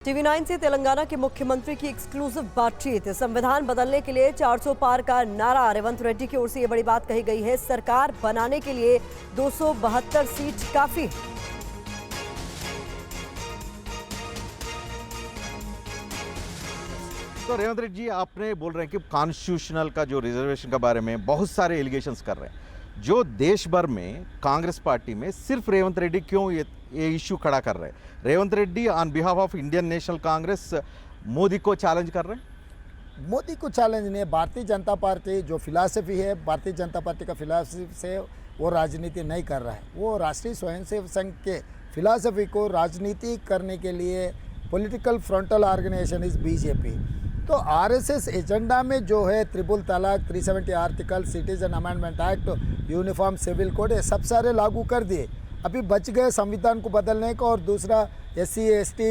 TV 9 से तेलंगाना के मुख्यमंत्री की एक्सक्लूसिव बातचीत। संविधान बदलने के लिए 400 पार का नारा। रेवंत रेड्डी की ओर से ये बड़ी बात कही गई है। सरकार बनाने के लिए 272 सीट काफी। तो रेवंत रेड्डी जी, आपने बोल रहे हैं कि कॉन्स्टिट्यूशनल का जो रिजर्वेशन के बारे में बहुत सारे एलिगेशंस कर रहे हैं। जो देश भर में कांग्रेस पार्टी में सिर्फ रेवंत रेड्डी क्यों ये इश्यू खड़ा कर रहे हैं? Revanth Reddy on behalf of Indian national Congress Modi को चैलेंज कर रहे हैं। मोदी को चैलेंज नहीं है, भारतीय जनता पार्टी जो फिलॉसफी है, भारतीय जनता पार्टी का फिलॉसफी से वो राजनीति नहीं कर रहा है। वो राष्ट्रीय स्वयंसेवक संघ के फिलॉसफी को राजनीति करने के लिए political frontal organisation is BJP. तो आरएसएस एजेंडा में जो है triple talaq, 370 article, citizen amendment act, uniform civil code, ये सब सारे लागू कर दिए। अभी बच गए संविधान को बदलने का और दूसरा SC ST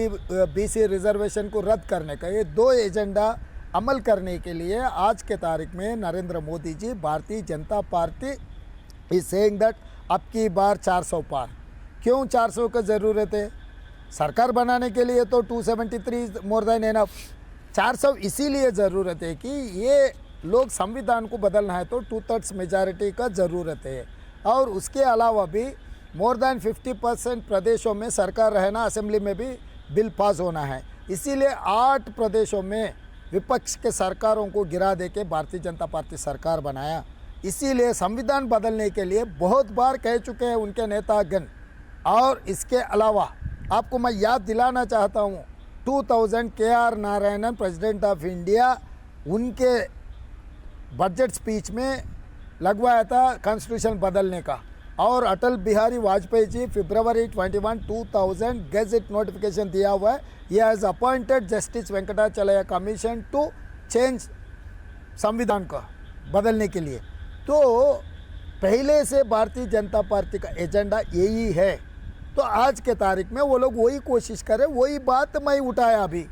BC रिजर्वेशन को रद्द करने का। ये दो एजेंडा अमल करने के लिए आज के तारीख में Narendra Modi ji, Bharatiya Janata party is saying that अब की बार 400 पार। क्यों 400 का ज़रूरत है? सरकार बनाने के लिए तो 273 मोर देन एनफ। 400 इसीलिए ज़रूरत है कि ये लोग संविधान को बदलना है तो 2/3 मेजॉरिटी का ज़रूरत है। और उसके अलावा भी मोर देन 50% प्रदेशों में सरकार रहना, असेंबली में भी बिल पास होना है। इसीलिए 8 प्रदेशों में विपक्ष के सरकारों को गिरा दे के भारतीय जनता पार्टी सरकार बनाया। इसीलिए संविधान बदलने के लिए बहुत बार कह चुके हैं उनके नेतागण। और इसके अलावा आपको मैं याद दिलाना चाहता हूँ, 2000 KR Narayanan president of India, उनके बजट स्पीच में लगवाया था कॉन्स्टिट्यूशन बदलने का। और अटल बिहारी वाजपेयी जी फरवरी 21, 2000 गैजेट नोटिफिकेशन दिया हुआ है। He has appointed justice Venkatachaliah commission to change संविधान का बदलने के लिए। तो पहले से भारतीय जनता पार्टी का एजेंडा यही है। तो आज के तारीख में वो लोग वही कोशिश करें, वही बात मैं उठाया अभी।